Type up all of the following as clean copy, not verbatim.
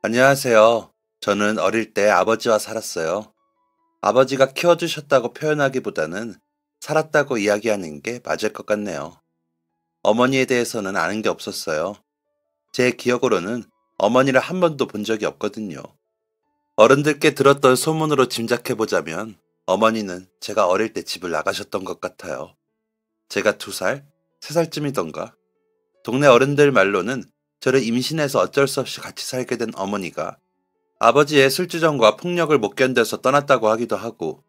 안녕하세요. 저는 어릴 때 아버지와 살았어요. 아버지가 키워주셨다고 표현하기보다는 살았다고 이야기하는 게 맞을 것 같네요. 어머니에 대해서는 아는 게 없었어요. 제 기억으로는 어머니를 한 번도 본 적이 없거든요. 어른들께 들었던 소문으로 짐작해보자면 어머니는 제가 어릴 때 집을 나가셨던 것 같아요. 제가 2살, 3살쯤이던가. 동네 어른들 말로는 저를 임신해서 어쩔 수 없이 같이 살게 된 어머니가 아버지의 술주정과 폭력을 못 견뎌서 떠났다고 하기도 하고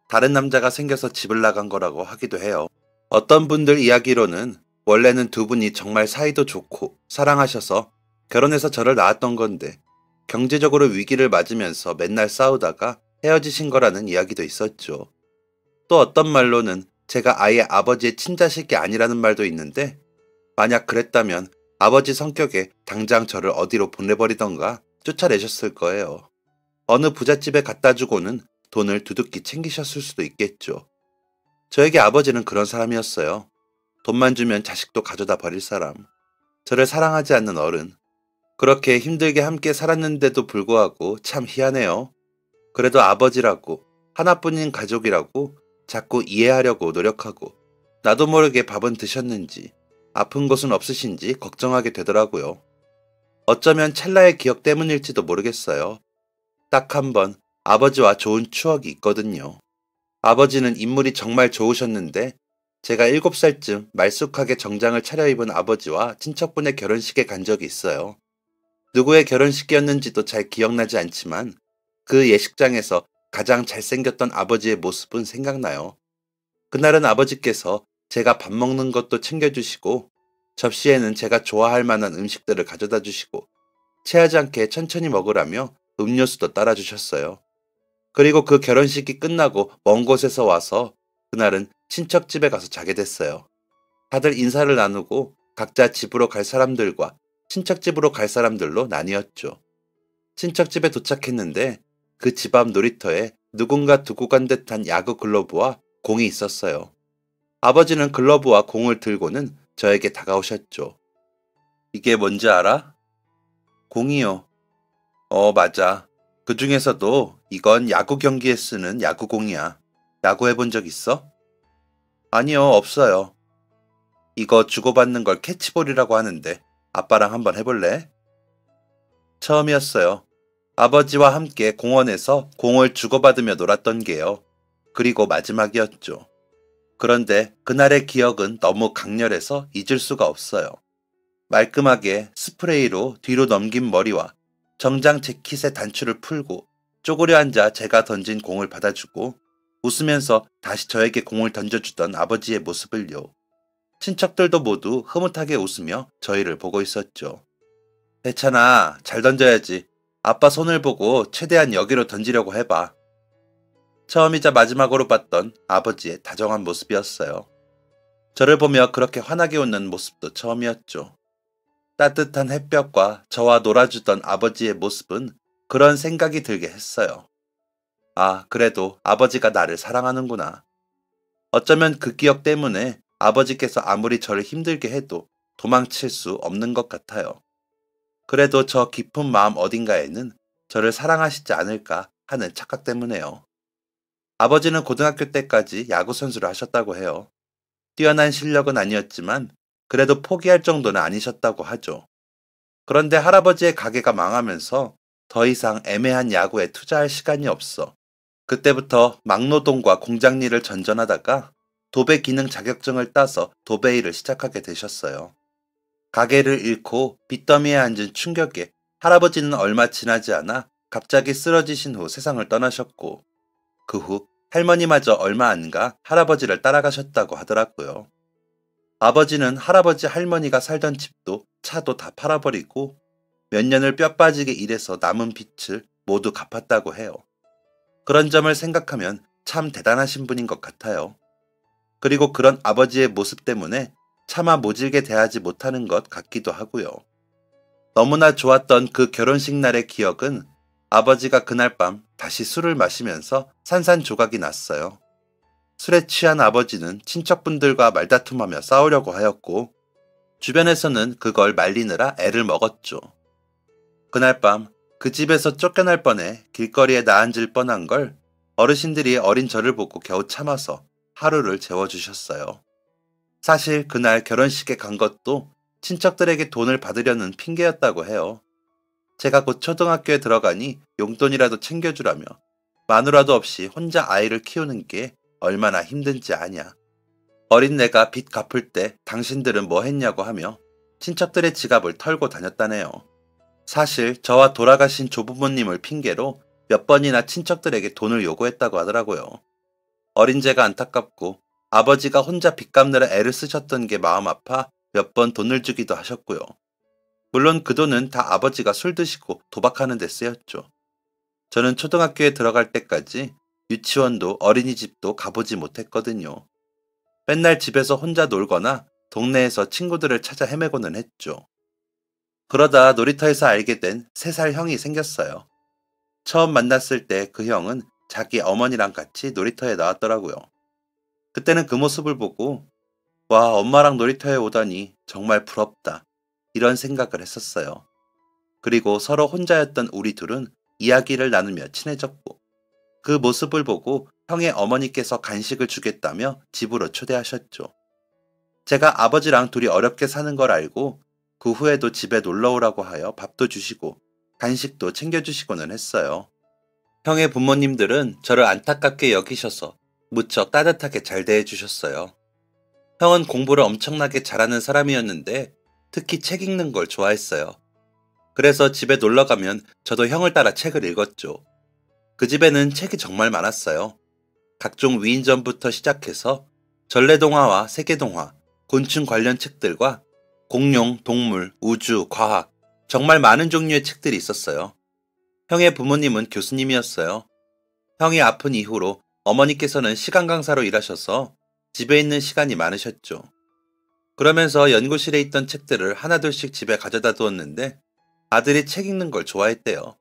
다른 남자가 생겨서 집을 나간 거라고 하기도 해요. 어떤 분들 이야기로는 원래는 두 분이 정말 사이도 좋고 사랑하셔서 결혼해서 저를 낳았던 건데 경제적으로 위기를 맞으면서 맨날 싸우다가 헤어지신 거라는 이야기도 있었죠. 또 어떤 말로는 제가 아예 아버지의 친자식이 아니라는 말도 있는데 만약 그랬다면 아버지 성격에 당장 저를 어디로 보내버리던가 쫓아내셨을 거예요. 어느 부잣집에 갖다 주고는 돈을 두둑히 챙기셨을 수도 있겠죠. 저에게 아버지는 그런 사람이었어요. 돈만 주면 자식도 가져다 버릴 사람. 저를 사랑하지 않는 어른. 그렇게 힘들게 함께 살았는데도 불구하고 참 희한해요. 그래도 아버지라고, 하나뿐인 가족이라고 자꾸 이해하려고 노력하고 나도 모르게 밥은 드셨는지 아픈 곳은 없으신지 걱정하게 되더라고요. 어쩌면 찰나의 기억 때문일지도 모르겠어요. 딱 한 번 아버지와 좋은 추억이 있거든요. 아버지는 인물이 정말 좋으셨는데 제가 7살쯤 말쑥하게 정장을 차려입은 아버지와 친척분의 결혼식에 간 적이 있어요. 누구의 결혼식이었는지도 잘 기억나지 않지만 그 예식장에서 가장 잘생겼던 아버지의 모습은 생각나요. 그날은 아버지께서 제가 밥 먹는 것도 챙겨주시고 접시에는 제가 좋아할 만한 음식들을 가져다 주시고 체하지 않게 천천히 먹으라며 음료수도 따라주셨어요. 그리고 그 결혼식이 끝나고 먼 곳에서 와서 그날은 친척집에 가서 자게 됐어요. 다들 인사를 나누고 각자 집으로 갈 사람들과 친척집으로 갈 사람들로 나뉘었죠. 친척집에 도착했는데 그 집 앞 놀이터에 누군가 두고 간 듯한 야구 글러브와 공이 있었어요. 아버지는 글러브와 공을 들고는 저에게 다가오셨죠. 이게 뭔지 알아? 공이요. 맞아. 그 중에서도 이건 야구 경기에 쓰는 야구공이야. 야구 해본 적 있어? 아니요, 없어요. 이거 주고받는 걸 캐치볼이라고 하는데 아빠랑 한번 해볼래? 처음이었어요. 아버지와 함께 공원에서 공을 주고받으며 놀았던 게요. 그리고 마지막이었죠. 그런데 그날의 기억은 너무 강렬해서 잊을 수가 없어요. 말끔하게 스프레이로 뒤로 넘긴 머리와 정장 재킷의 단추를 풀고 쪼그려 앉아 제가 던진 공을 받아주고 웃으면서 다시 저에게 공을 던져주던 아버지의 모습을요. 친척들도 모두 흐뭇하게 웃으며 저희를 보고 있었죠. 대찬아, 잘 던져야지. 아빠 손을 보고 최대한 여기로 던지려고 해봐. 처음이자 마지막으로 봤던 아버지의 다정한 모습이었어요. 저를 보며 그렇게 환하게 웃는 모습도 처음이었죠. 따뜻한 햇볕과 저와 놀아주던 아버지의 모습은 그런 생각이 들게 했어요. 아, 그래도 아버지가 나를 사랑하는구나. 어쩌면 그 기억 때문에 아버지께서 아무리 저를 힘들게 해도 도망칠 수 없는 것 같아요. 그래도 저 깊은 마음 어딘가에는 저를 사랑하시지 않을까 하는 착각 때문에요. 아버지는 고등학교 때까지 야구선수를 하셨다고 해요. 뛰어난 실력은 아니었지만 그래도 포기할 정도는 아니셨다고 하죠. 그런데 할아버지의 가게가 망하면서 더 이상 애매한 야구에 투자할 시간이 없어 그때부터 막노동과 공장 일을 전전하다가 도배 기능 자격증을 따서 도배 일을 시작하게 되셨어요. 가게를 잃고 빚더미에 앉은 충격에 할아버지는 얼마 지나지 않아 갑자기 쓰러지신 후 세상을 떠나셨고 그 후 할머니마저 얼마 안 가 할아버지를 따라가셨다고 하더라고요. 아버지는 할아버지 할머니가 살던 집도 차도 다 팔아버리고 몇 년을 뼈 빠지게 일해서 남은 빚을 모두 갚았다고 해요. 그런 점을 생각하면 참 대단하신 분인 것 같아요. 그리고 그런 아버지의 모습 때문에 차마 모질게 대하지 못하는 것 같기도 하고요. 너무나 좋았던 그 결혼식 날의 기억은 아버지가 그날 밤 다시 술을 마시면서 산산조각이 났어요. 술에 취한 아버지는 친척분들과 말다툼하며 싸우려고 하였고 주변에서는 그걸 말리느라 애를 먹었죠. 그날 밤 그 집에서 쫓겨날 뻔해 길거리에 나앉을 뻔한 걸 어르신들이 어린 저를 보고 겨우 참아서 하루를 재워주셨어요. 사실 그날 결혼식에 간 것도 친척들에게 돈을 받으려는 핑계였다고 해요. 제가 곧 초등학교에 들어가니 용돈이라도 챙겨주라며 마누라도 없이 혼자 아이를 키우는 게 얼마나 힘든지 아냐. 어린 내가 빚 갚을 때 당신들은 뭐 했냐고 하며 친척들의 지갑을 털고 다녔다네요. 사실 저와 돌아가신 조부모님을 핑계로 몇 번이나 친척들에게 돈을 요구했다고 하더라고요. 어린 제가 안타깝고 아버지가 혼자 빚 갚느라 애를 쓰셨던 게 마음 아파 몇 번 돈을 주기도 하셨고요. 물론 그 돈은 다 아버지가 술 드시고 도박하는 데 쓰였죠. 저는 초등학교에 들어갈 때까지 유치원도 어린이집도 가보지 못했거든요. 맨날 집에서 혼자 놀거나 동네에서 친구들을 찾아 헤매고는 했죠. 그러다 놀이터에서 알게 된 3살 형이 생겼어요. 처음 만났을 때 그 형은 자기 어머니랑 같이 놀이터에 나왔더라고요. 그때는 그 모습을 보고 와, 엄마랑 놀이터에 오다니 정말 부럽다. 이런 생각을 했었어요. 그리고 서로 혼자였던 우리 둘은 이야기를 나누며 친해졌고 그 모습을 보고 형의 어머니께서 간식을 주겠다며 집으로 초대하셨죠. 제가 아버지랑 둘이 어렵게 사는 걸 알고 그 후에도 집에 놀러 오라고 하여 밥도 주시고 간식도 챙겨주시고는 했어요. 형의 부모님들은 저를 안타깝게 여기셔서 무척 따뜻하게 잘 대해주셨어요. 형은 공부를 엄청나게 잘하는 사람이었는데 특히 책 읽는 걸 좋아했어요. 그래서 집에 놀러 가면 저도 형을 따라 책을 읽었죠. 그 집에는 책이 정말 많았어요. 각종 위인전부터 시작해서 전래동화와 세계동화, 곤충 관련 책들과 공룡, 동물, 우주, 과학, 정말 많은 종류의 책들이 있었어요. 형의 부모님은 교수님이었어요. 형이 아픈 이후로 어머니께서는 시간 강사로 일하셔서 집에 있는 시간이 많으셨죠. 그러면서 연구실에 있던 책들을 하나둘씩 집에 가져다 두었는데 아들이 책 읽는 걸 좋아했대요.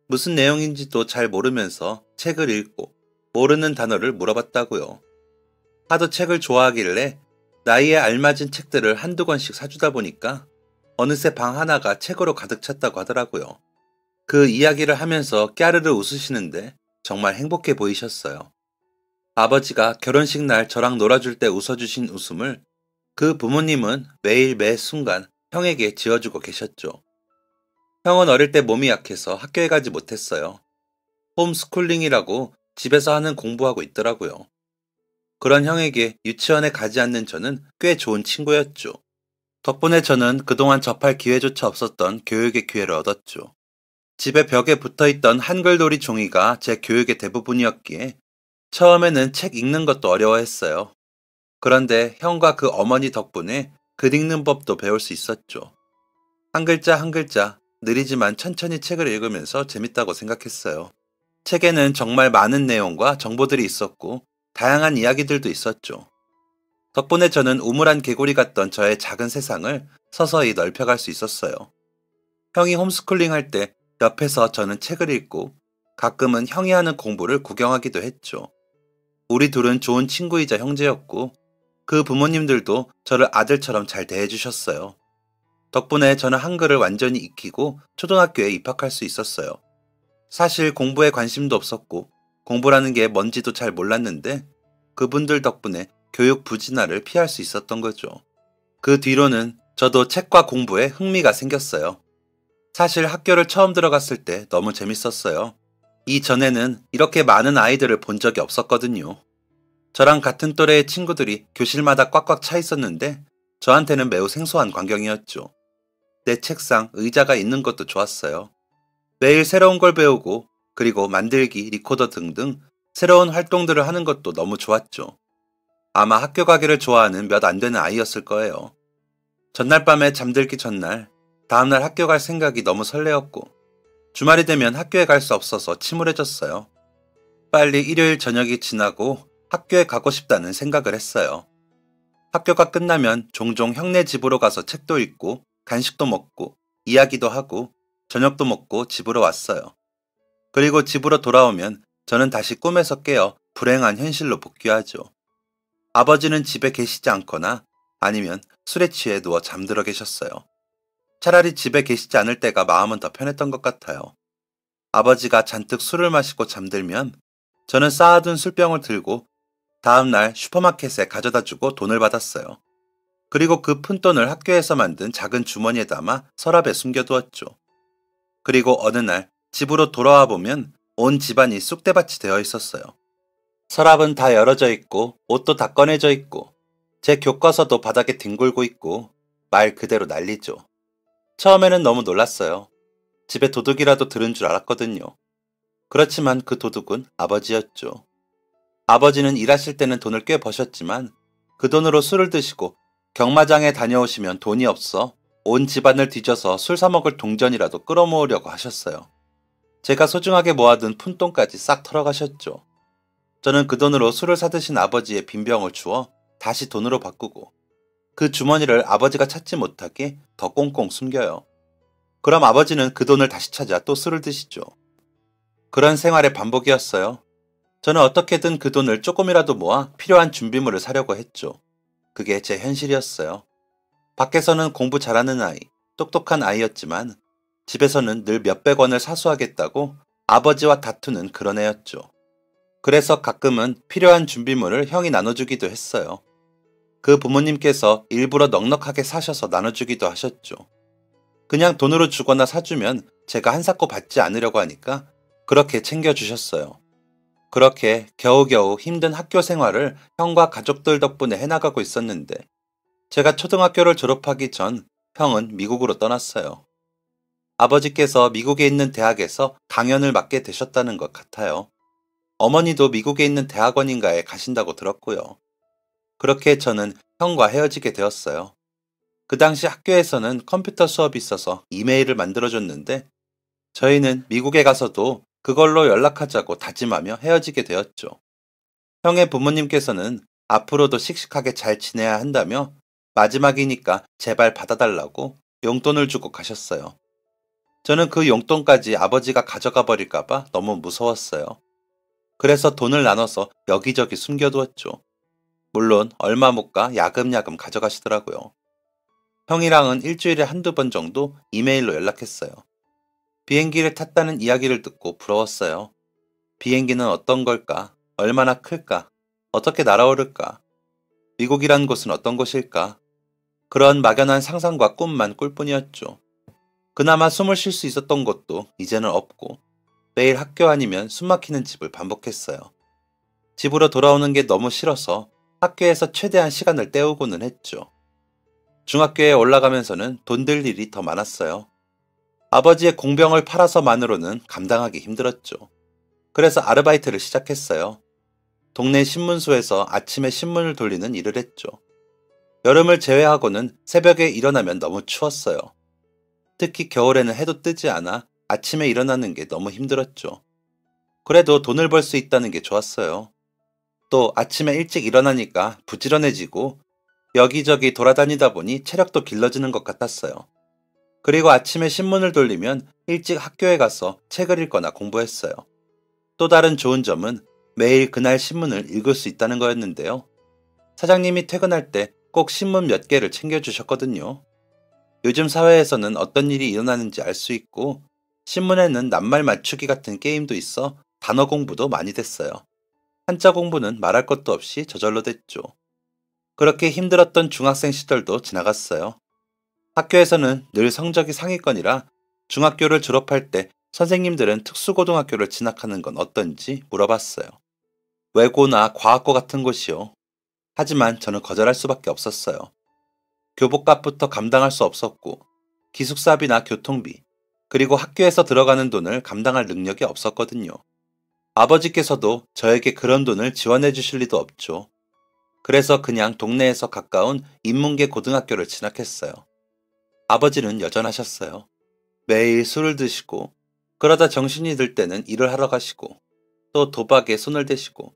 무슨 내용인지도 잘 모르면서 책을 읽고 모르는 단어를 물어봤다고요. 하도 책을 좋아하길래 나이에 알맞은 책들을 한두 권씩 사주다 보니까 어느새 방 하나가 책으로 가득 찼다고 하더라고요. 그 이야기를 하면서 깨르르 웃으시는데 정말 행복해 보이셨어요. 아버지가 결혼식 날 저랑 놀아줄 때 웃어주신 웃음을 그 부모님은 매일 매 순간 형에게 지어주고 계셨죠. 형은 어릴 때 몸이 약해서 학교에 가지 못했어요. 홈스쿨링이라고 집에서 하는 공부하고 있더라고요. 그런 형에게 유치원에 가지 않는 저는 꽤 좋은 친구였죠. 덕분에 저는 그동안 접할 기회조차 없었던 교육의 기회를 얻었죠. 집에 벽에 붙어있던 한글놀이 종이가 제 교육의 대부분이었기에 처음에는 책 읽는 것도 어려워했어요. 그런데 형과 그 어머니 덕분에 글 읽는 법도 배울 수 있었죠. 한 글자 한 글자 느리지만 천천히 책을 읽으면서 재밌다고 생각했어요. 책에는 정말 많은 내용과 정보들이 있었고 다양한 이야기들도 있었죠. 덕분에 저는 우물안 개구리 같던 저의 작은 세상을 서서히 넓혀갈 수 있었어요. 형이 홈스쿨링 할 때 옆에서 저는 책을 읽고 가끔은 형이 하는 공부를 구경하기도 했죠. 우리 둘은 좋은 친구이자 형제였고 그 부모님들도 저를 아들처럼 잘 대해주셨어요. 덕분에 저는 한글을 완전히 익히고 초등학교에 입학할 수 있었어요. 사실 공부에 관심도 없었고 공부라는 게 뭔지도 잘 몰랐는데 그분들 덕분에 교육 부진화를 피할 수 있었던 거죠. 그 뒤로는 저도 책과 공부에 흥미가 생겼어요. 사실 학교를 처음 들어갔을 때 너무 재밌었어요. 이전에는 이렇게 많은 아이들을 본 적이 없었거든요. 저랑 같은 또래의 친구들이 교실마다 꽉꽉 차 있었는데 저한테는 매우 생소한 광경이었죠. 내 책상, 의자가 있는 것도 좋았어요. 매일 새로운 걸 배우고 그리고 만들기, 리코더 등등 새로운 활동들을 하는 것도 너무 좋았죠. 아마 학교 가기를 좋아하는 몇 안 되는 아이였을 거예요. 전날 밤에 잠들기 전날, 다음날 학교 갈 생각이 너무 설레었고 주말이 되면 학교에 갈 수 없어서 침울해졌어요. 빨리 일요일 저녁이 지나고 학교에 가고 싶다는 생각을 했어요. 학교가 끝나면 종종 형네 집으로 가서 책도 읽고 간식도 먹고 이야기도 하고 저녁도 먹고 집으로 왔어요. 그리고 집으로 돌아오면 저는 다시 꿈에서 깨어 불행한 현실로 복귀하죠. 아버지는 집에 계시지 않거나 아니면 술에 취해 누워 잠들어 계셨어요. 차라리 집에 계시지 않을 때가 마음은 더 편했던 것 같아요. 아버지가 잔뜩 술을 마시고 잠들면 저는 쌓아둔 술병을 들고 다음날 슈퍼마켓에 가져다 주고 돈을 받았어요. 그리고 그 푼돈을 학교에서 만든 작은 주머니에 담아 서랍에 숨겨두었죠. 그리고 어느 날 집으로 돌아와 보면 온 집안이 쑥대밭이 되어 있었어요. 서랍은 다 열어져 있고 옷도 다 꺼내져 있고 제 교과서도 바닥에 뒹굴고 있고 말 그대로 난리죠. 처음에는 너무 놀랐어요. 집에 도둑이라도 들은 줄 알았거든요. 그렇지만 그 도둑은 아버지였죠. 아버지는 일하실 때는 돈을 꽤 버셨지만 그 돈으로 술을 드시고 경마장에 다녀오시면 돈이 없어 온 집안을 뒤져서 술 사 먹을 동전이라도 끌어모으려고 하셨어요. 제가 소중하게 모아둔 푼돈까지 싹 털어가셨죠. 저는 그 돈으로 술을 사드신 아버지의 빈병을 주워 다시 돈으로 바꾸고 그 주머니를 아버지가 찾지 못하게 더 꽁꽁 숨겨요. 그럼 아버지는 그 돈을 다시 찾아 또 술을 드시죠. 그런 생활의 반복이었어요. 저는 어떻게든 그 돈을 조금이라도 모아 필요한 준비물을 사려고 했죠. 그게 제 현실이었어요. 밖에서는 공부 잘하는 아이, 똑똑한 아이였지만 집에서는 늘 몇백 원을 사수하겠다고 아버지와 다투는 그런 애였죠. 그래서 가끔은 필요한 준비물을 형이 나눠주기도 했어요. 그 부모님께서 일부러 넉넉하게 사셔서 나눠주기도 하셨죠. 그냥 돈으로 주거나 사주면 제가 한사코 받지 않으려고 하니까 그렇게 챙겨주셨어요. 그렇게 겨우겨우 힘든 학교 생활을 형과 가족들 덕분에 해나가고 있었는데 제가 초등학교를 졸업하기 전 형은 미국으로 떠났어요. 아버지께서 미국에 있는 대학에서 강연을 맡게 되셨다는 것 같아요. 어머니도 미국에 있는 대학원인가에 가신다고 들었고요. 그렇게 저는 형과 헤어지게 되었어요. 그 당시 학교에서는 컴퓨터 수업이 있어서 이메일을 만들어줬는데 저희는 미국에 가서도 그걸로 연락하자고 다짐하며 헤어지게 되었죠. 형의 부모님께서는 앞으로도 씩씩하게 잘 지내야 한다며 마지막이니까 제발 받아달라고 용돈을 주고 가셨어요. 저는 그 용돈까지 아버지가 가져가 버릴까봐 너무 무서웠어요. 그래서 돈을 나눠서 여기저기 숨겨두었죠. 물론 얼마 못 가 야금야금 가져가시더라고요. 형이랑은 일주일에 한두 번 정도 이메일로 연락했어요. 비행기를 탔다는 이야기를 듣고 부러웠어요. 비행기는 어떤 걸까? 얼마나 클까? 어떻게 날아오를까? 미국이란 곳은 어떤 곳일까? 그런 막연한 상상과 꿈만 꿀뿐이었죠. 그나마 숨을 쉴 수 있었던 곳도 이제는 없고 매일 학교 아니면 숨막히는 집을 반복했어요. 집으로 돌아오는 게 너무 싫어서 학교에서 최대한 시간을 때우고는 했죠. 중학교에 올라가면서는 돈 들 일이 더 많았어요. 아버지의 공병을 팔아서만으로는 감당하기 힘들었죠. 그래서 아르바이트를 시작했어요. 동네 신문소에서 아침에 신문을 돌리는 일을 했죠. 여름을 제외하고는 새벽에 일어나면 너무 추웠어요. 특히 겨울에는 해도 뜨지 않아 아침에 일어나는 게 너무 힘들었죠. 그래도 돈을 벌 수 있다는 게 좋았어요. 또 아침에 일찍 일어나니까 부지런해지고 여기저기 돌아다니다 보니 체력도 길러지는 것 같았어요. 그리고 아침에 신문을 돌리면 일찍 학교에 가서 책을 읽거나 공부했어요. 또 다른 좋은 점은 매일 그날 신문을 읽을 수 있다는 거였는데요. 사장님이 퇴근할 때 꼭 신문 몇 개를 챙겨주셨거든요. 요즘 사회에서는 어떤 일이 일어나는지 알 수 있고 신문에는 낱말 맞추기 같은 게임도 있어 단어 공부도 많이 됐어요. 한자 공부는 말할 것도 없이 저절로 됐죠. 그렇게 힘들었던 중학생 시절도 지나갔어요. 학교에서는 늘 성적이 상위권이라 중학교를 졸업할 때 선생님들은 특수고등학교를 진학하는 건 어떤지 물어봤어요. 외고나 과학고 같은 곳이요. 하지만 저는 거절할 수밖에 없었어요. 교복값부터 감당할 수 없었고 기숙사비나 교통비, 그리고 학교에서 들어가는 돈을 감당할 능력이 없었거든요. 아버지께서도 저에게 그런 돈을 지원해 주실 리도 없죠. 그래서 그냥 동네에서 가까운 인문계 고등학교를 진학했어요. 아버지는 여전하셨어요. 매일 술을 드시고 그러다 정신이 들 때는 일을 하러 가시고 또 도박에 손을 대시고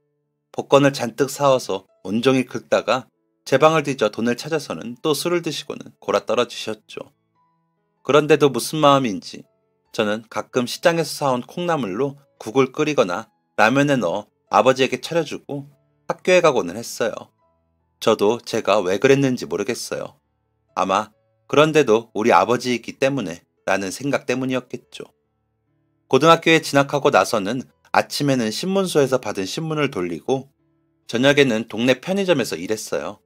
복권을 잔뜩 사와서 온종일 긁다가 제 방을 뒤져 돈을 찾아서는 또 술을 드시고는 골아 떨어지셨죠. 그런데도 무슨 마음인지 저는 가끔 시장에서 사온 콩나물로 국을 끓이거나 라면에 넣어 아버지에게 차려주고 학교에 가고는 했어요. 저도 제가 왜 그랬는지 모르겠어요. 아마 그런데도 우리 아버지이기 때문에 라는 생각 때문이었겠죠. 고등학교에 진학하고 나서는 아침에는 신문소에서 받은 신문을 돌리고 저녁에는 동네 편의점에서 일했어요.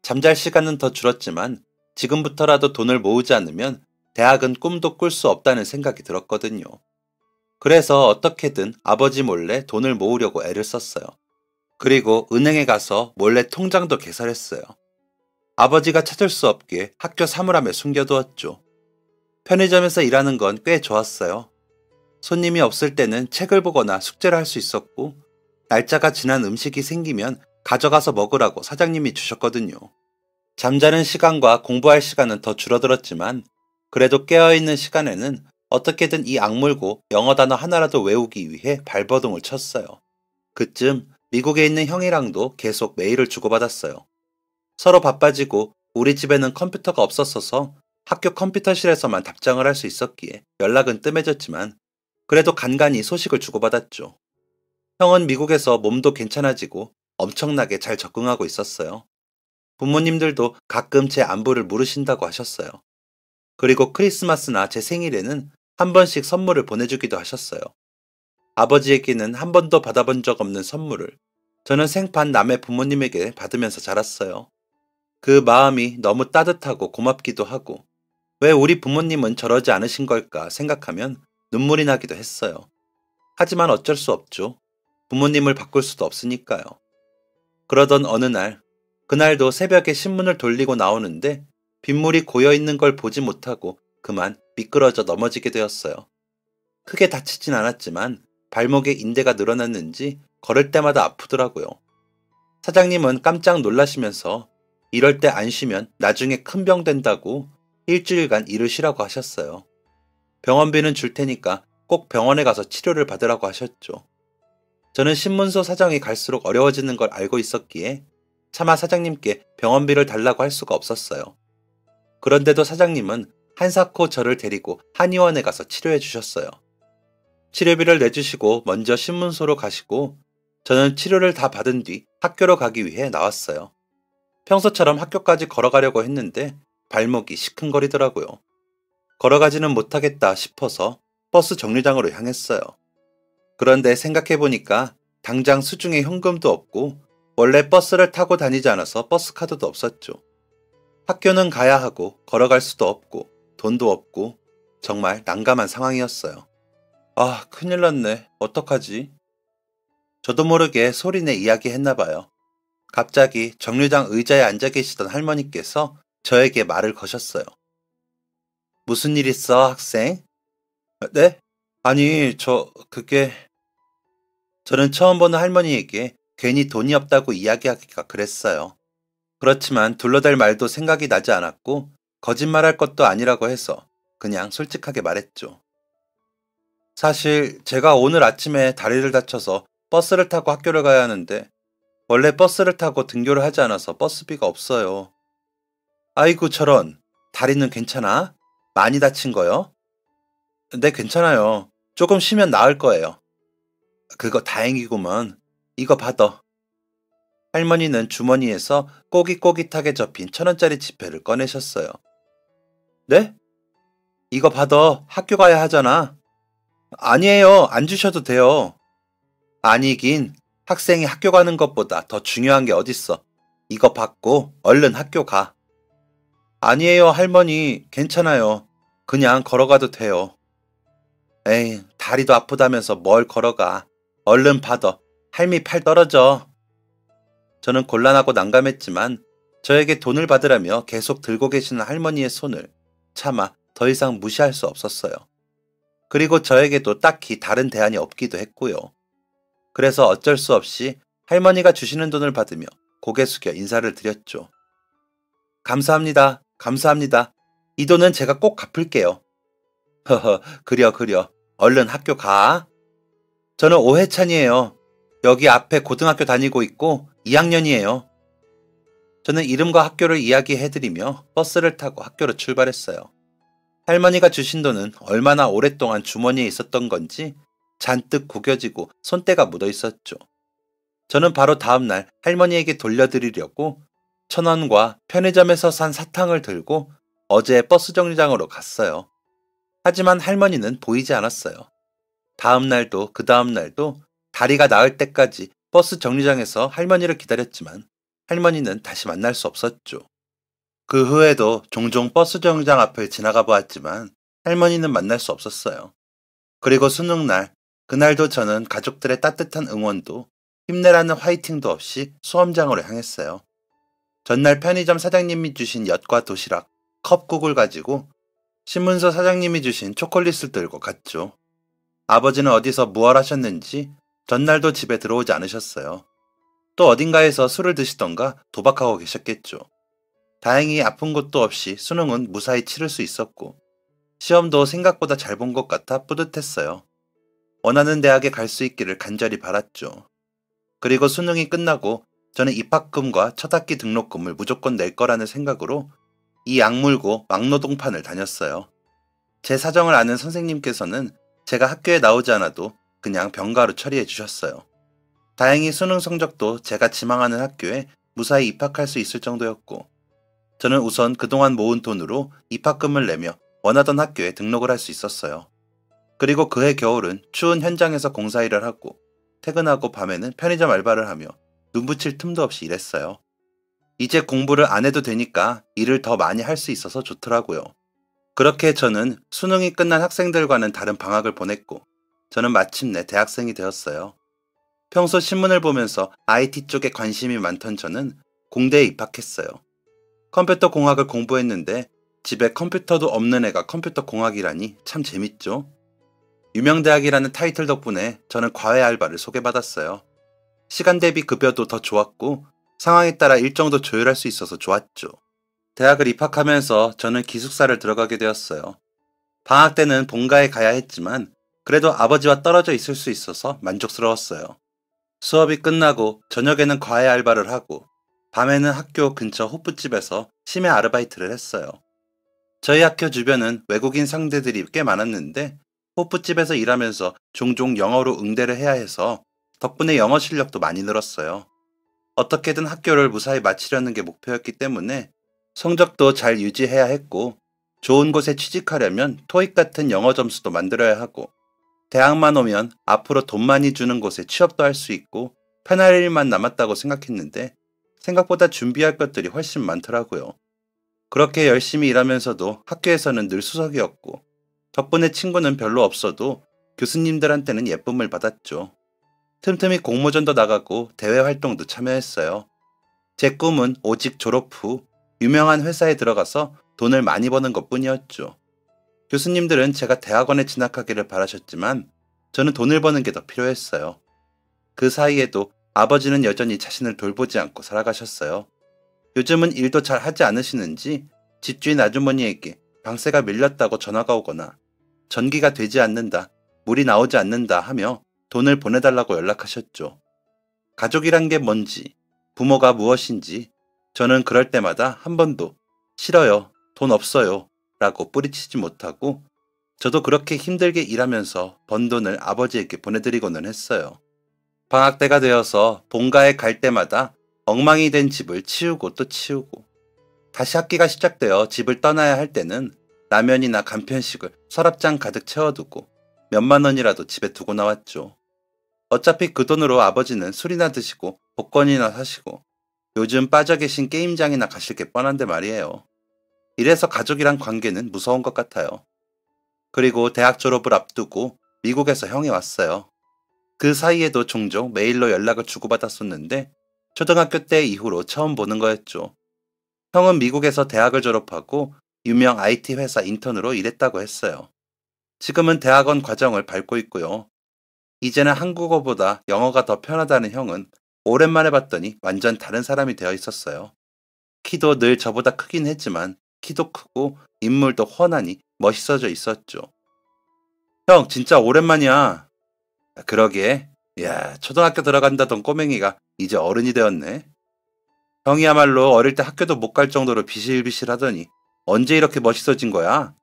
잠잘 시간은 더 줄었지만 지금부터라도 돈을 모으지 않으면 대학은 꿈도 꿀 수 없다는 생각이 들었거든요. 그래서 어떻게든 아버지 몰래 돈을 모으려고 애를 썼어요. 그리고 은행에 가서 몰래 통장도 개설했어요. 아버지가 찾을 수 없게 학교 사물함에 숨겨두었죠. 편의점에서 일하는 건 꽤 좋았어요. 손님이 없을 때는 책을 보거나 숙제를 할 수 있었고, 날짜가 지난 음식이 생기면 가져가서 먹으라고 사장님이 주셨거든요. 잠자는 시간과 공부할 시간은 더 줄어들었지만, 그래도 깨어있는 시간에는 어떻게든 이 악물고 영어 단어 하나라도 외우기 위해 발버둥을 쳤어요. 그쯤 미국에 있는 형이랑도 계속 메일을 주고받았어요. 서로 바빠지고 우리 집에는 컴퓨터가 없었어서 학교 컴퓨터실에서만 답장을 할 수 있었기에 연락은 뜸해졌지만 그래도 간간히 소식을 주고받았죠. 형은 미국에서 몸도 괜찮아지고 엄청나게 잘 적응하고 있었어요. 부모님들도 가끔 제 안부를 물으신다고 하셨어요. 그리고 크리스마스나 제 생일에는 한 번씩 선물을 보내주기도 하셨어요. 아버지에게는 한 번도 받아본 적 없는 선물을 저는 생판 남의 부모님에게 받으면서 자랐어요. 그 마음이 너무 따뜻하고 고맙기도 하고 왜 우리 부모님은 저러지 않으신 걸까 생각하면 눈물이 나기도 했어요. 하지만 어쩔 수 없죠. 부모님을 바꿀 수도 없으니까요. 그러던 어느 날, 그날도 새벽에 신문을 돌리고 나오는데 빗물이 고여있는 걸 보지 못하고 그만 미끄러져 넘어지게 되었어요. 크게 다치진 않았지만 발목에 인대가 늘어났는지 걸을 때마다 아프더라고요. 사장님은 깜짝 놀라시면서 이럴 때 안 쉬면 나중에 큰 병 된다고 일주일간 일을 쉬라고 하셨어요. 병원비는 줄 테니까 꼭 병원에 가서 치료를 받으라고 하셨죠. 저는 신문소 사정이 갈수록 어려워지는 걸 알고 있었기에 차마 사장님께 병원비를 달라고 할 수가 없었어요. 그런데도 사장님은 한사코 저를 데리고 한의원에 가서 치료해 주셨어요. 치료비를 내주시고 먼저 신문소로 가시고 저는 치료를 다 받은 뒤 학교로 가기 위해 나왔어요. 평소처럼 학교까지 걸어가려고 했는데 발목이 시큰거리더라고요. 걸어가지는 못하겠다 싶어서 버스 정류장으로 향했어요. 그런데 생각해보니까 당장 수중에 현금도 없고 원래 버스를 타고 다니지 않아서 버스카드도 없었죠. 학교는 가야 하고 걸어갈 수도 없고 돈도 없고 정말 난감한 상황이었어요. 아, 큰일 났네. 어떡하지? 저도 모르게 소리내 이야기했나봐요. 갑자기 정류장 의자에 앉아 계시던 할머니께서 저에게 말을 거셨어요. 무슨 일 있어, 학생? 네? 아니, 저는 처음 보는 할머니에게 괜히 돈이 없다고 이야기하기가 그랬어요. 그렇지만 둘러댈 말도 생각이 나지 않았고 거짓말할 것도 아니라고 해서 그냥 솔직하게 말했죠. 사실 제가 오늘 아침에 다리를 다쳐서 버스를 타고 학교를 가야 하는데 원래 버스를 타고 등교를 하지 않아서 버스비가 없어요. 아이고 저런, 다리는 괜찮아? 많이 다친 거요? 네, 괜찮아요. 조금 쉬면 나을 거예요. 그거 다행이구먼. 이거 받아. 할머니는 주머니에서 꼬깃꼬깃하게 접힌 1,000원짜리 지폐를 꺼내셨어요. 네? 이거 받아. 학교 가야 하잖아. 아니에요. 안 주셔도 돼요. 아니긴, 학생이 학교 가는 것보다 더 중요한 게 어딨어. 이거 받고 얼른 학교 가. 아니에요, 할머니. 괜찮아요. 그냥 걸어가도 돼요. 에이, 다리도 아프다면서 뭘 걸어가. 얼른 받아. 할미 팔 떨어져. 저는 곤란하고 난감했지만 저에게 돈을 받으라며 계속 들고 계시는 할머니의 손을 차마 더 이상 무시할 수 없었어요. 그리고 저에게도 딱히 다른 대안이 없기도 했고요. 그래서 어쩔 수 없이 할머니가 주시는 돈을 받으며 고개 숙여 인사를 드렸죠. 감사합니다. 감사합니다. 이 돈은 제가 꼭 갚을게요. 허허, 그려. 얼른 학교 가. 저는 오해찬이에요. 여기 앞에 고등학교 다니고 있고 2학년이에요. 저는 이름과 학교를 이야기해드리며 버스를 타고 학교로 출발했어요. 할머니가 주신 돈은 얼마나 오랫동안 주머니에 있었던 건지 잔뜩 구겨지고 손때가 묻어 있었죠. 저는 바로 다음날 할머니에게 돌려드리려고 1,000원과 편의점에서 산 사탕을 들고 어제 버스 정류장으로 갔어요. 하지만 할머니는 보이지 않았어요. 다음 날도 그 다음 날도 다리가 나을 때까지 버스 정류장에서 할머니를 기다렸지만 할머니는 다시 만날 수 없었죠. 그 후에도 종종 버스 정류장 앞을 지나가 보았지만 할머니는 만날 수 없었어요. 그리고 수능날, 그날도 저는 가족들의 따뜻한 응원도 힘내라는 화이팅도 없이 수험장으로 향했어요. 전날 편의점 사장님이 주신 엿과 도시락, 컵국을 가지고 신문서 사장님이 주신 초콜릿을 들고 갔죠. 아버지는 어디서 무얼 하셨는지 전날도 집에 들어오지 않으셨어요. 또 어딘가에서 술을 드시던가 도박하고 계셨겠죠. 다행히 아픈 것도 없이 수능은 무사히 치를 수 있었고 시험도 생각보다 잘 본 것 같아 뿌듯했어요. 원하는 대학에 갈 수 있기를 간절히 바랐죠. 그리고 수능이 끝나고 저는 입학금과 첫 학기 등록금을 무조건 낼 거라는 생각으로 이 악물고 막노동판을 다녔어요. 제 사정을 아는 선생님께서는 제가 학교에 나오지 않아도 그냥 병가로 처리해 주셨어요. 다행히 수능 성적도 제가 지망하는 학교에 무사히 입학할 수 있을 정도였고 저는 우선 그동안 모은 돈으로 입학금을 내며 원하던 학교에 등록을 할 수 있었어요. 그리고 그해 겨울은 추운 현장에서 공사일을 하고 퇴근하고 밤에는 편의점 알바를 하며 눈 붙일 틈도 없이 일했어요. 이제 공부를 안 해도 되니까 일을 더 많이 할 수 있어서 좋더라고요. 그렇게 저는 수능이 끝난 학생들과는 다른 방학을 보냈고 저는 마침내 대학생이 되었어요. 평소 신문을 보면서 IT 쪽에 관심이 많던 저는 공대에 입학했어요. 컴퓨터 공학을 공부했는데 집에 컴퓨터도 없는 애가 컴퓨터 공학이라니 참 재밌죠. 유명대학이라는 타이틀 덕분에 저는 과외 알바를 소개받았어요. 시간 대비 급여도 더 좋았고 상황에 따라 일정도 조율할 수 있어서 좋았죠. 대학을 입학하면서 저는 기숙사를 들어가게 되었어요. 방학 때는 본가에 가야 했지만 그래도 아버지와 떨어져 있을 수 있어서 만족스러웠어요. 수업이 끝나고 저녁에는 과외 알바를 하고 밤에는 학교 근처 호프집에서 심야 아르바이트를 했어요. 저희 학교 주변은 외국인 상대들이 꽤 많았는데 호프집에서 일하면서 종종 영어로 응대를 해야 해서 덕분에 영어 실력도 많이 늘었어요. 어떻게든 학교를 무사히 마치려는 게 목표였기 때문에 성적도 잘 유지해야 했고 좋은 곳에 취직하려면 토익 같은 영어 점수도 만들어야 하고 대학만 오면 앞으로 돈 많이 주는 곳에 취업도 할 수 있고 편할 일만 남았다고 생각했는데 생각보다 준비할 것들이 훨씬 많더라고요. 그렇게 열심히 일하면서도 학교에서는 늘 수석이었고 덕분에 친구는 별로 없어도 교수님들한테는 예쁨을 받았죠. 틈틈이 공모전도 나가고 대외 활동도 참여했어요. 제 꿈은 오직 졸업 후 유명한 회사에 들어가서 돈을 많이 버는 것뿐이었죠. 교수님들은 제가 대학원에 진학하기를 바라셨지만 저는 돈을 버는 게 더 필요했어요. 그 사이에도 아버지는 여전히 자신을 돌보지 않고 살아가셨어요. 요즘은 일도 잘 하지 않으시는지 집주인 아주머니에게 방세가 밀렸다고 전화가 오거나 전기가 되지 않는다, 물이 나오지 않는다 하며 돈을 보내달라고 연락하셨죠. 가족이란 게 뭔지, 부모가 무엇인지 저는 그럴 때마다 한 번도 싫어요, 돈 없어요 라고 뿌리치지 못하고 저도 그렇게 힘들게 일하면서 번 돈을 아버지에게 보내드리고는 했어요. 방학 때가 되어서 본가에 갈 때마다 엉망이 된 집을 치우고 또 치우고 다시 학기가 시작되어 집을 떠나야 할 때는 라면이나 간편식을 서랍장 가득 채워두고 몇만 원이라도 집에 두고 나왔죠. 어차피 그 돈으로 아버지는 술이나 드시고 복권이나 사시고 요즘 빠져 계신 게임장이나 가실 게 뻔한데 말이에요. 이래서 가족이란 관계는 무서운 것 같아요. 그리고 대학 졸업을 앞두고 미국에서 형이 왔어요. 그 사이에도 종종 메일로 연락을 주고받았었는데 초등학교 때 이후로 처음 보는 거였죠. 형은 미국에서 대학을 졸업하고 유명 IT 회사 인턴으로 일했다고 했어요. 지금은 대학원 과정을 밟고 있고요. 이제는 한국어보다 영어가 더 편하다는 형은 오랜만에 봤더니 완전 다른 사람이 되어 있었어요. 키도 늘 저보다 크긴 했지만 키도 크고 인물도 훤하니 멋있어져 있었죠. 형, 진짜 오랜만이야. 그러게. 야, 초등학교 들어간다던 꼬맹이가 이제 어른이 되었네. 형이야말로 어릴 때 학교도 못 갈 정도로 비실비실 하더니 언제 이렇게 멋있어진 거야?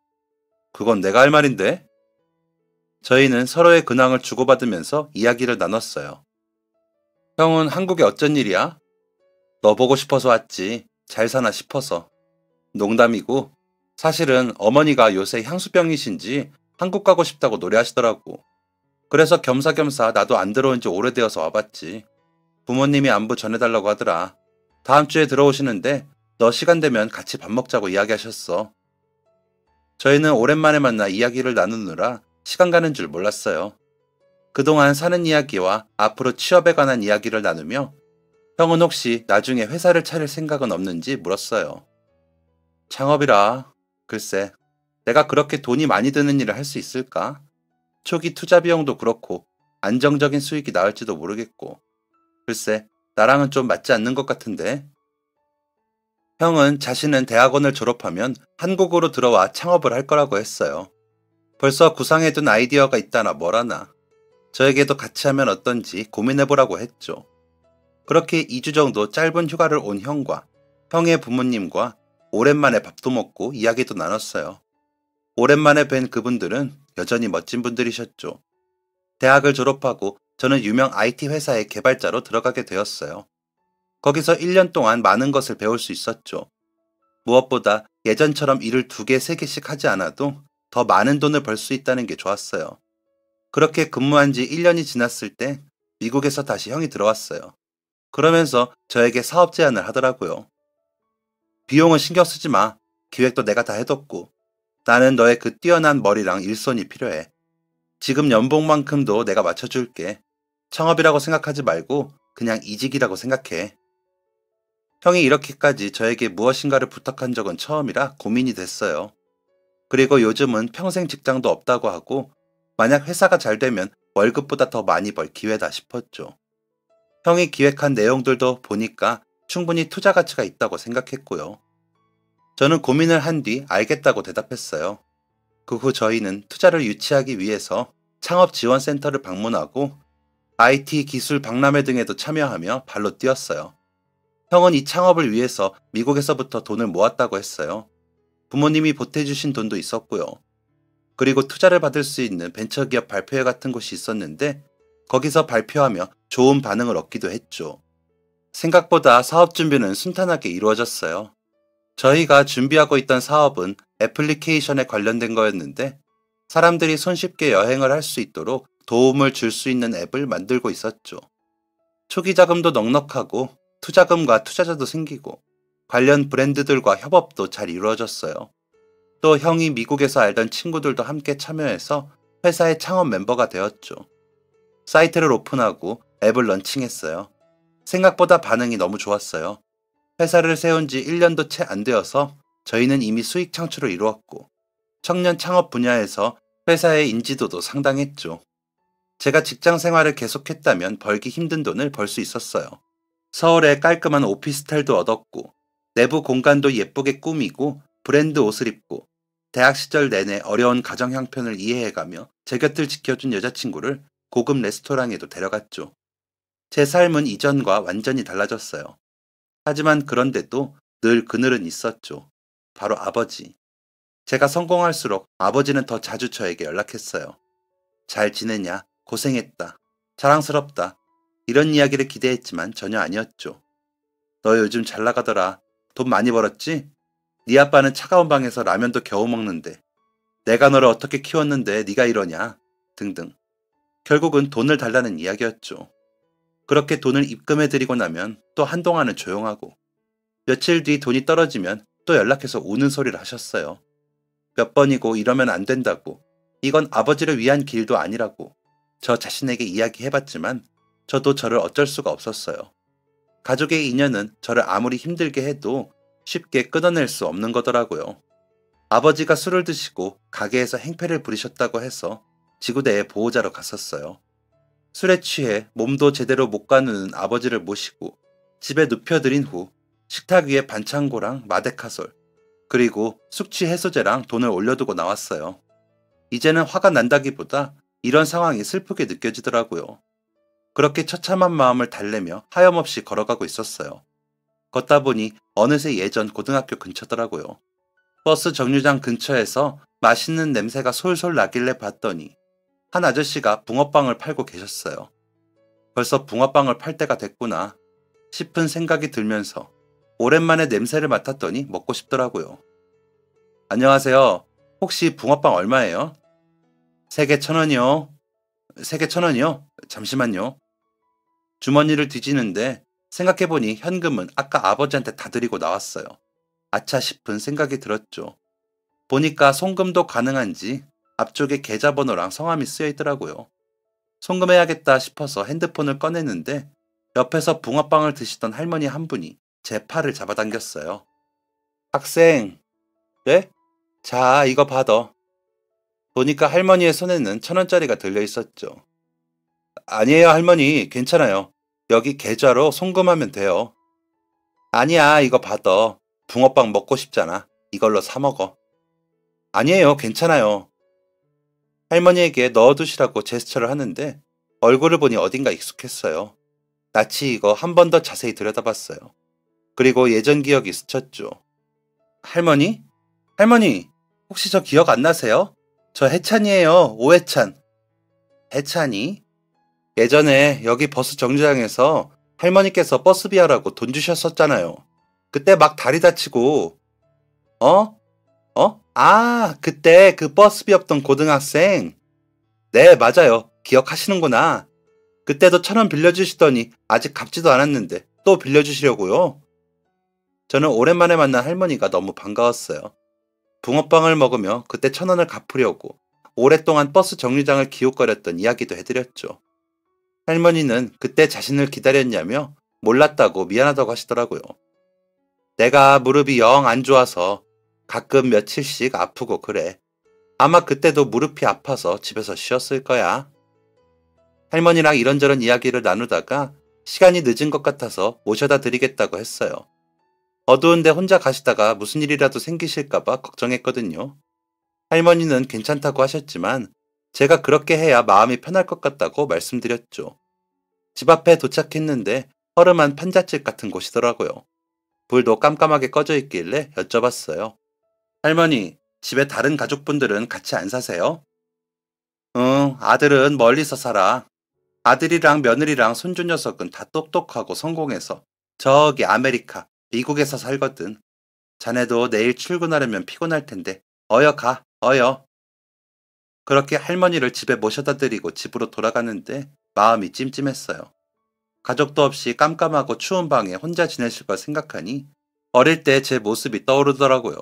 그건 내가 할 말인데? 저희는 서로의 근황을 주고받으면서 이야기를 나눴어요. 형은 한국에 어쩐 일이야? 너 보고 싶어서 왔지. 잘 사나 싶어서. 농담이고 사실은 어머니가 요새 향수병이신지 한국 가고 싶다고 노래하시더라고. 그래서 겸사겸사 나도 안 들어온 지 오래되어서 와봤지. 부모님이 안부 전해달라고 하더라. 다음 주에 들어오시는데 너 시간 되면 같이 밥 먹자고 이야기하셨어. 저희는 오랜만에 만나 이야기를 나누느라 시간 가는 줄 몰랐어요. 그동안 사는 이야기와 앞으로 취업에 관한 이야기를 나누며 형은 혹시 나중에 회사를 차릴 생각은 없는지 물었어요. 창업이라. 글쎄, 내가 그렇게 돈이 많이 드는 일을 할 수 있을까? 초기 투자 비용도 그렇고 안정적인 수익이 나올지도 모르겠고. 글쎄, 나랑은 좀 맞지 않는 것 같은데. 형은 자신은 대학원을 졸업하면 한국으로 들어와 창업을 할 거라고 했어요. 벌써 구상해둔 아이디어가 있다나 뭐라나. 저에게도 같이 하면 어떤지 고민해보라고 했죠. 그렇게 2주 정도 짧은 휴가를 온 형과 형의 부모님과 오랜만에 밥도 먹고 이야기도 나눴어요. 오랜만에 뵌 그분들은 여전히 멋진 분들이셨죠. 대학을 졸업하고 저는 유명 IT 회사의 개발자로 들어가게 되었어요. 거기서 1년 동안 많은 것을 배울 수 있었죠. 무엇보다 예전처럼 일을 2개, 3개씩 하지 않아도 더 많은 돈을 벌 수 있다는 게 좋았어요. 그렇게 근무한 지 1년이 지났을 때 미국에서 다시 형이 들어왔어요. 그러면서 저에게 사업 제안을 하더라고요. 비용은 신경 쓰지 마. 기획도 내가 다 해뒀고. 나는 너의 그 뛰어난 머리랑 일손이 필요해. 지금 연봉만큼도 내가 맞춰줄게. 창업이라고 생각하지 말고 그냥 이직이라고 생각해. 형이 이렇게까지 저에게 무엇인가를 부탁한 적은 처음이라 고민이 됐어요. 그리고 요즘은 평생 직장도 없다고 하고 만약 회사가 잘 되면 월급보다 더 많이 벌 기회다 싶었죠. 형이 기획한 내용들도 보니까 충분히 투자 가치가 있다고 생각했고요. 저는 고민을 한 뒤 알겠다고 대답했어요. 그 후 저희는 투자를 유치하기 위해서 창업지원센터를 방문하고 IT 기술 박람회 등에도 참여하며 발로 뛰었어요. 형은 이 창업을 위해서 미국에서부터 돈을 모았다고 했어요. 부모님이 보태주신 돈도 있었고요. 그리고 투자를 받을 수 있는 벤처기업 발표회 같은 곳이 있었는데 거기서 발표하며 좋은 반응을 얻기도 했죠. 생각보다 사업 준비는 순탄하게 이루어졌어요. 저희가 준비하고 있던 사업은 애플리케이션에 관련된 거였는데 사람들이 손쉽게 여행을 할 수 있도록 도움을 줄 수 있는 앱을 만들고 있었죠. 초기 자금도 넉넉하고 투자금과 투자자도 생기고 관련 브랜드들과 협업도 잘 이루어졌어요. 또 형이 미국에서 알던 친구들도 함께 참여해서 회사의 창업 멤버가 되었죠. 사이트를 오픈하고 앱을 런칭했어요. 생각보다 반응이 너무 좋았어요. 회사를 세운 지 1년도 채 안 되어서 저희는 이미 수익 창출을 이루었고 청년 창업 분야에서 회사의 인지도도 상당했죠. 제가 직장 생활을 계속했다면 벌기 힘든 돈을 벌 수 있었어요. 서울에 깔끔한 오피스텔도 얻었고 내부 공간도 예쁘게 꾸미고 브랜드 옷을 입고 대학 시절 내내 어려운 가정 형편을 이해해가며 제 곁을 지켜준 여자친구를 고급 레스토랑에도 데려갔죠. 제 삶은 이전과 완전히 달라졌어요. 하지만 그런데도 늘 그늘은 있었죠. 바로 아버지. 제가 성공할수록 아버지는 더 자주 저에게 연락했어요. 잘 지내냐? 고생했다. 자랑스럽다. 이런 이야기를 기대했지만 전혀 아니었죠. 너 요즘 잘 나가더라. 돈 많이 벌었지? 네 아빠는 차가운 방에서 라면도 겨우 먹는데 내가 너를 어떻게 키웠는데 네가 이러냐? 등등. 결국은 돈을 달라는 이야기였죠. 그렇게 돈을 입금해드리고 나면 또 한동안은 조용하고 며칠 뒤 돈이 떨어지면 또 연락해서 우는 소리를 하셨어요. 몇 번이고 이러면 안 된다고. 이건 아버지를 위한 길도 아니라고. 저 자신에게 이야기해봤지만 저도 저를 어쩔 수가 없었어요. 가족의 인연은 저를 아무리 힘들게 해도 쉽게 끊어낼 수 없는 거더라고요. 아버지가 술을 드시고 가게에서 행패를 부리셨다고 해서 지구대에 보호자로 갔었어요. 술에 취해 몸도 제대로 못 가누는 아버지를 모시고 집에 눕혀드린 후 식탁 위에 반창고랑 마데카솔 그리고 숙취 해소제랑 돈을 올려두고 나왔어요. 이제는 화가 난다기보다 이런 상황이 슬프게 느껴지더라고요. 그렇게 처참한 마음을 달래며 하염없이 걸어가고 있었어요. 걷다 보니 어느새 예전 고등학교 근처더라고요. 버스 정류장 근처에서 맛있는 냄새가 솔솔 나길래 봤더니 한 아저씨가 붕어빵을 팔고 계셨어요. 벌써 붕어빵을 팔 때가 됐구나 싶은 생각이 들면서 오랜만에 냄새를 맡았더니 먹고 싶더라고요. 안녕하세요. 혹시 붕어빵 얼마예요? 3개 1,000원이요. 세 개 1,000원이요? 잠시만요. 주머니를 뒤지는데 생각해보니 현금은 아까 아버지한테 다 드리고 나왔어요. 아차 싶은 생각이 들었죠. 보니까 송금도 가능한지 앞쪽에 계좌번호랑 성함이 쓰여 있더라고요. 송금해야겠다 싶어서 핸드폰을 꺼냈는데 옆에서 붕어빵을 드시던 할머니 한 분이 제 팔을 잡아당겼어요. 학생, 네? 자, 이거 받아. 보니까 할머니의 손에는 1,000원짜리가 들려 있었죠. 아니에요, 할머니. 괜찮아요. 여기 계좌로 송금하면 돼요. 아니야, 이거 받아. 붕어빵 먹고 싶잖아. 이걸로 사 먹어. 아니에요, 괜찮아요. 할머니에게 넣어두시라고 제스처를 하는데 얼굴을 보니 어딘가 익숙했어요. 낯이 익어 한 번 더 자세히 들여다봤어요. 그리고 예전 기억이 스쳤죠. 할머니? 할머니, 혹시 저 기억 안 나세요? 저 해찬이에요, 오해찬. 해찬이? 예전에 여기 버스 정류장에서 할머니께서 버스비 하라고 돈 주셨었잖아요. 그때 막 다리 다치고, 어? 아, 그때 그 버스비 없던 고등학생? 네, 맞아요. 기억하시는구나. 그때도 1,000원 빌려주시더니 아직 갚지도 않았는데 또 빌려주시려고요? 저는 오랜만에 만난 할머니가 너무 반가웠어요. 붕어빵을 먹으며 그때 1,000원을 갚으려고 오랫동안 버스 정류장을 기웃거렸던 이야기도 해드렸죠. 할머니는 그때 자신을 기다렸냐며 몰랐다고 미안하다고 하시더라고요. 내가 무릎이 영 안 좋아서 가끔 며칠씩 아프고 그래. 아마 그때도 무릎이 아파서 집에서 쉬었을 거야. 할머니랑 이런저런 이야기를 나누다가 시간이 늦은 것 같아서 모셔다 드리겠다고 했어요. 어두운데 혼자 가시다가 무슨 일이라도 생기실까봐 걱정했거든요. 할머니는 괜찮다고 하셨지만 제가 그렇게 해야 마음이 편할 것 같다고 말씀드렸죠. 집 앞에 도착했는데 허름한 판잣집 같은 곳이더라고요. 불도 깜깜하게 꺼져 있길래 여쭤봤어요. 할머니, 집에 다른 가족분들은 같이 안 사세요? 응, 아들은 멀리서 살아. 아들이랑 며느리랑 손주 녀석은 다 똑똑하고 성공해서 저기 아메리카, 미국에서 살거든. 자네도 내일 출근하려면 피곤할 텐데 어여 가, 어여. 그렇게 할머니를 집에 모셔다 드리고 집으로 돌아가는데 마음이 찜찜했어요. 가족도 없이 깜깜하고 추운 방에 혼자 지내실 걸 생각하니 어릴 때 제 모습이 떠오르더라고요.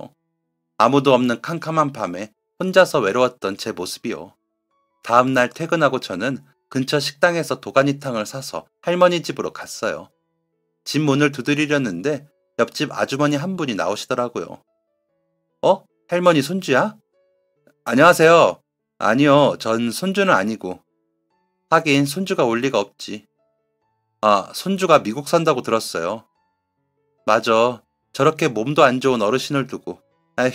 아무도 없는 캄캄한 밤에 혼자서 외로웠던 제 모습이요. 다음날 퇴근하고 저는 근처 식당에서 도가니탕을 사서 할머니 집으로 갔어요. 집 문을 두드리려는데 옆집 아주머니 한 분이 나오시더라고요. 할머니 손주야? 안녕하세요. 아니요, 전 손주는 아니고. 하긴 손주가 올 리가 없지. 아, 손주가 미국 산다고 들었어요. 맞아. 저렇게 몸도 안 좋은 어르신을 두고. 아휴.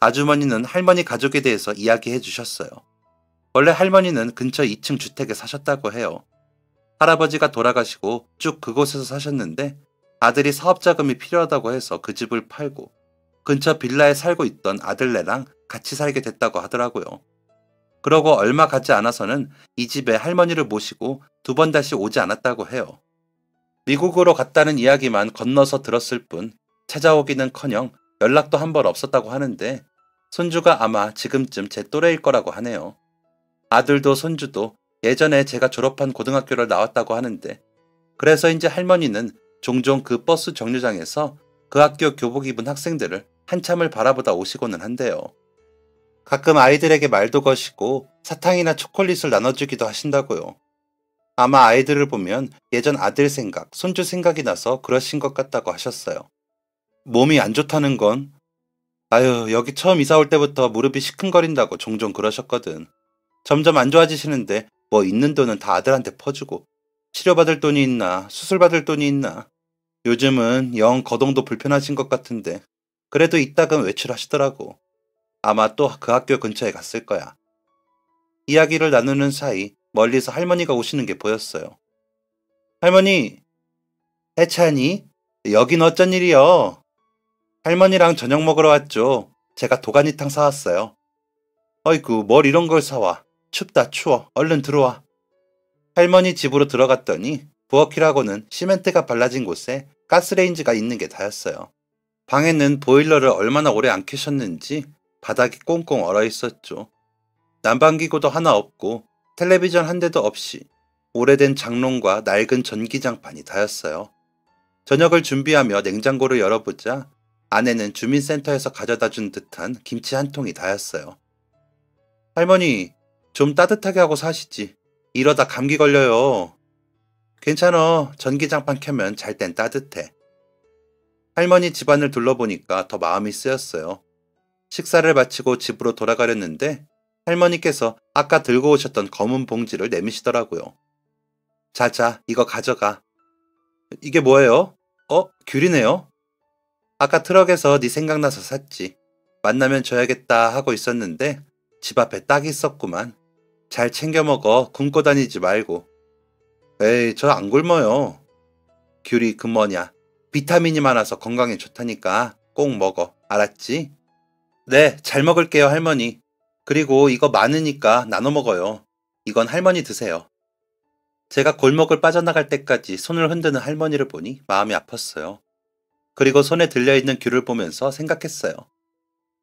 아주머니는 할머니 가족에 대해서 이야기해 주셨어요. 원래 할머니는 근처 2층 주택에 사셨다고 해요. 할아버지가 돌아가시고 쭉 그곳에서 사셨는데 아들이 사업자금이 필요하다고 해서 그 집을 팔고 근처 빌라에 살고 있던 아들네랑 같이 살게 됐다고 하더라고요. 그러고 얼마 가지 않아서는 이 집에 할머니를 모시고 2번 다시 오지 않았다고 해요. 미국으로 갔다는 이야기만 건너서 들었을 뿐 찾아오기는커녕 연락도 한 번 없었다고 하는데 손주가 아마 지금쯤 제 또래일 거라고 하네요. 아들도 손주도 예전에 제가 졸업한 고등학교를 나왔다고 하는데 그래서인지 할머니는 종종 그 버스 정류장에서 그 학교 교복 입은 학생들을 한참을 바라보다 오시고는 한대요. 가끔 아이들에게 말도 거시고 사탕이나 초콜릿을 나눠주기도 하신다고요. 아마 아이들을 보면 예전 아들 생각, 손주 생각이 나서 그러신 것 같다고 하셨어요. 몸이 안 좋다는 건? 아유, 여기 처음 이사 올 때부터 무릎이 시큰거린다고 종종 그러셨거든. 점점 안 좋아지시는데 뭐 있는 돈은 다 아들한테 퍼주고 치료받을 돈이 있나 수술받을 돈이 있나. 요즘은 영 거동도 불편하신 것 같은데 그래도 이따금 외출하시더라고. 아마 또 그 학교 근처에 갔을 거야. 이야기를 나누는 사이 멀리서 할머니가 오시는 게 보였어요. 할머니, 해찬이? 여긴 어쩐 일이여? 할머니랑 저녁 먹으러 왔죠. 제가 도가니탕 사왔어요. 어이구, 뭘 이런 걸 사와. 춥다 추워. 얼른 들어와. 할머니 집으로 들어갔더니 부엌이라고는 시멘트가 발라진 곳에 가스레인지가 있는 게 다였어요. 방에는 보일러를 얼마나 오래 안 켜셨는지 바닥이 꽁꽁 얼어 있었죠. 난방기구도 하나 없고 텔레비전 한 대도 없이 오래된 장롱과 낡은 전기장판이 다였어요. 저녁을 준비하며 냉장고를 열어보자 안에는 주민센터에서 가져다 준 듯한 김치 한 통이 다였어요. 할머니, 좀 따뜻하게 하고 사시지. 이러다 감기 걸려요. 괜찮아. 전기장판 켜면 잘 땐 따뜻해. 할머니 집안을 둘러보니까 더 마음이 쓰였어요. 식사를 마치고 집으로 돌아가려는데 할머니께서 아까 들고 오셨던 검은 봉지를 내미시더라고요. 자자, 이거 가져가. 이게 뭐예요? 귤이네요. 아까 트럭에서 네 생각나서 샀지. 만나면 줘야겠다 하고 있었는데 집 앞에 딱 있었구만. 잘 챙겨 먹어. 굶고 다니지 말고. 에이, 저 안 굶어요. 귤이 그 뭐냐. 비타민이 많아서 건강에 좋다니까 꼭 먹어. 알았지? 네, 잘 먹을게요, 할머니. 그리고 이거 많으니까 나눠 먹어요. 이건 할머니 드세요. 제가 골목을 빠져나갈 때까지 손을 흔드는 할머니를 보니 마음이 아팠어요. 그리고 손에 들려있는 귤을 보면서 생각했어요.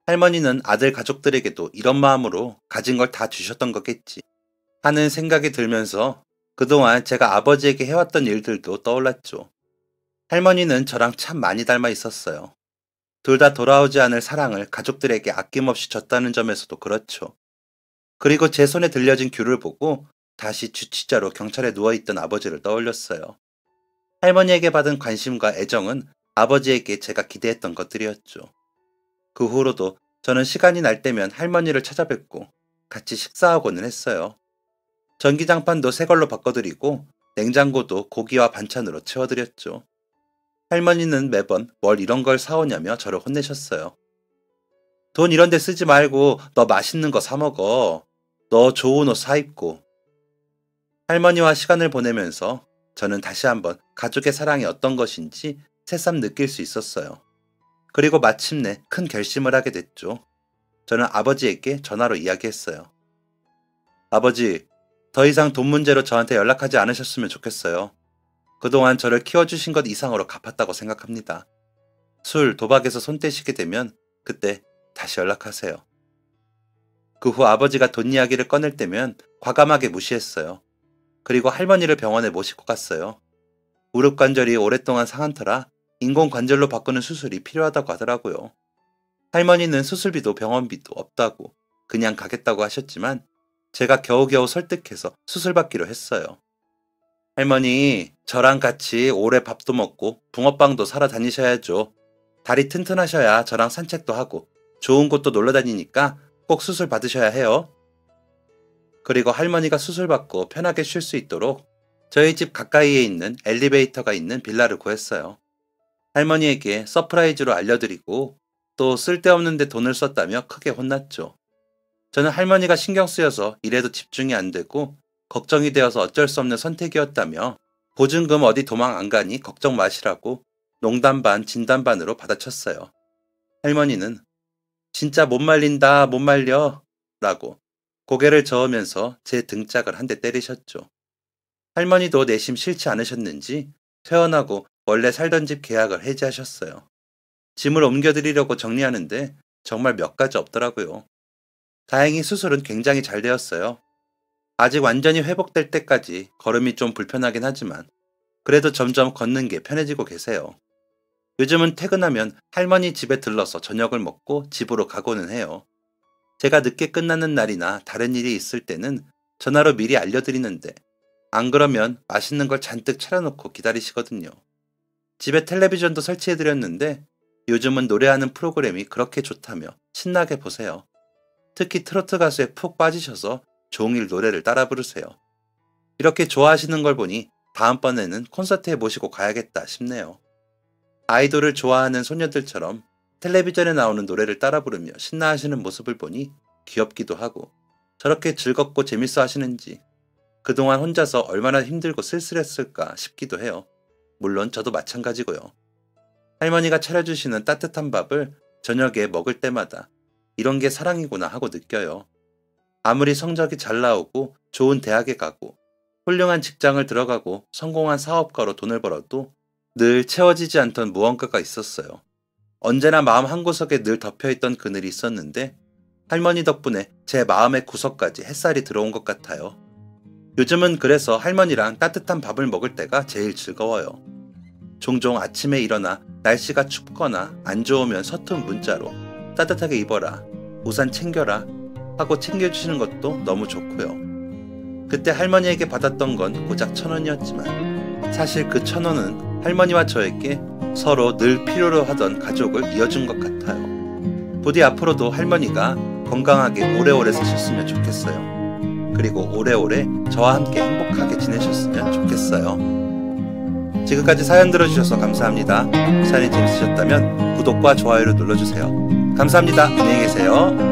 할머니는 아들 가족들에게도 이런 마음으로 가진 걸 다 주셨던 거겠지 하는 생각이 들면서 그동안 제가 아버지에게 해왔던 일들도 떠올랐죠. 할머니는 저랑 참 많이 닮아 있었어요. 둘 다 돌아오지 않을 사랑을 가족들에게 아낌없이 줬다는 점에서도 그렇죠. 그리고 제 손에 들려진 귤을 보고 다시 주치자로 경찰에 누워있던 아버지를 떠올렸어요. 할머니에게 받은 관심과 애정은 아버지에게 제가 기대했던 것들이었죠. 그 후로도 저는 시간이 날 때면 할머니를 찾아뵙고 같이 식사하고는 했어요. 전기장판도 새 걸로 바꿔드리고 냉장고도 고기와 반찬으로 채워드렸죠. 할머니는 매번 뭘 이런 걸 사오냐며 저를 혼내셨어요. 돈 이런 데 쓰지 말고 너 맛있는 거 사 먹어. 너 좋은 옷 사 입고. 할머니와 시간을 보내면서 저는 다시 한번 가족의 사랑이 어떤 것인지 새삼 느낄 수 있었어요. 그리고 마침내 큰 결심을 하게 됐죠. 저는 아버지에게 전화로 이야기했어요. 아버지, 더 이상 돈 문제로 저한테 연락하지 않으셨으면 좋겠어요. 그동안 저를 키워주신 것 이상으로 갚았다고 생각합니다. 술, 도박에서 손 떼시게 되면 그때 다시 연락하세요. 그 후 아버지가 돈 이야기를 꺼낼 때면 과감하게 무시했어요. 그리고 할머니를 병원에 모시고 갔어요. 무릎 관절이 오랫동안 상한 터라 인공관절로 바꾸는 수술이 필요하다고 하더라고요. 할머니는 수술비도 병원비도 없다고 그냥 가겠다고 하셨지만 제가 겨우겨우 설득해서 수술 받기로 했어요. 할머니, 저랑 같이 오래 밥도 먹고 붕어빵도 사러 다니셔야죠. 다리 튼튼하셔야 저랑 산책도 하고 좋은 곳도 놀러 다니니까 꼭 수술 받으셔야 해요. 그리고 할머니가 수술 받고 편하게 쉴 수 있도록 저희 집 가까이에 있는 엘리베이터가 있는 빌라를 구했어요. 할머니에게 서프라이즈로 알려드리고 또 쓸데없는 데 돈을 썼다며 크게 혼났죠. 저는 할머니가 신경 쓰여서 일에도 집중이 안 되고 걱정이 되어서 어쩔 수 없는 선택이었다며 보증금 어디 도망 안 가니 걱정 마시라고 농담 반 진담 반으로 받아쳤어요. 할머니는 진짜 못 말린다 못 말려 라고 고개를 저으면서 제 등짝을 한 대 때리셨죠. 할머니도 내심 싫지 않으셨는지 퇴원하고 원래 살던 집 계약을 해지하셨어요. 짐을 옮겨드리려고 정리하는데 정말 몇 가지 없더라고요. 다행히 수술은 굉장히 잘 되었어요. 아직 완전히 회복될 때까지 걸음이 좀 불편하긴 하지만 그래도 점점 걷는 게 편해지고 계세요. 요즘은 퇴근하면 할머니 집에 들러서 저녁을 먹고 집으로 가고는 해요. 제가 늦게 끝나는 날이나 다른 일이 있을 때는 전화로 미리 알려드리는데 안 그러면 맛있는 걸 잔뜩 차려놓고 기다리시거든요. 집에 텔레비전도 설치해드렸는데 요즘은 노래하는 프로그램이 그렇게 좋다며 신나게 보세요. 특히 트로트 가수에 푹 빠지셔서 종일 노래를 따라 부르세요. 이렇게 좋아하시는 걸 보니 다음번에는 콘서트에 모시고 가야겠다 싶네요. 아이돌을 좋아하는 소녀들처럼 텔레비전에 나오는 노래를 따라 부르며 신나하시는 모습을 보니 귀엽기도 하고 저렇게 즐겁고 재밌어 하시는지 그동안 혼자서 얼마나 힘들고 쓸쓸했을까 싶기도 해요. 물론 저도 마찬가지고요. 할머니가 차려주시는 따뜻한 밥을 저녁에 먹을 때마다 이런 게 사랑이구나 하고 느껴요. 아무리 성적이 잘 나오고 좋은 대학에 가고 훌륭한 직장을 들어가고 성공한 사업가로 돈을 벌어도 늘 채워지지 않던 무언가가 있었어요. 언제나 마음 한구석에 늘 덮여있던 그늘이 있었는데 할머니 덕분에 제 마음의 구석까지 햇살이 들어온 것 같아요. 요즘은 그래서 할머니랑 따뜻한 밥을 먹을 때가 제일 즐거워요. 종종 아침에 일어나 날씨가 춥거나 안 좋으면 서툰 문자로 따뜻하게 입어라, 우산 챙겨라 하고 챙겨주시는 것도 너무 좋고요. 그때 할머니에게 받았던 건 고작 1,000원이었지만 사실 그 1,000원은 할머니와 저에게 서로 늘 필요로 하던 가족을 이어준 것 같아요. 부디 앞으로도 할머니가 건강하게 오래오래 사셨으면 좋겠어요. 그리고 오래오래 저와 함께 행복하게 지내셨으면 좋겠어요. 지금까지 사연 들어주셔서 감사합니다. 사연이 재밌으셨다면 구독과 좋아요를 눌러주세요. 감사합니다. 안녕히 계세요.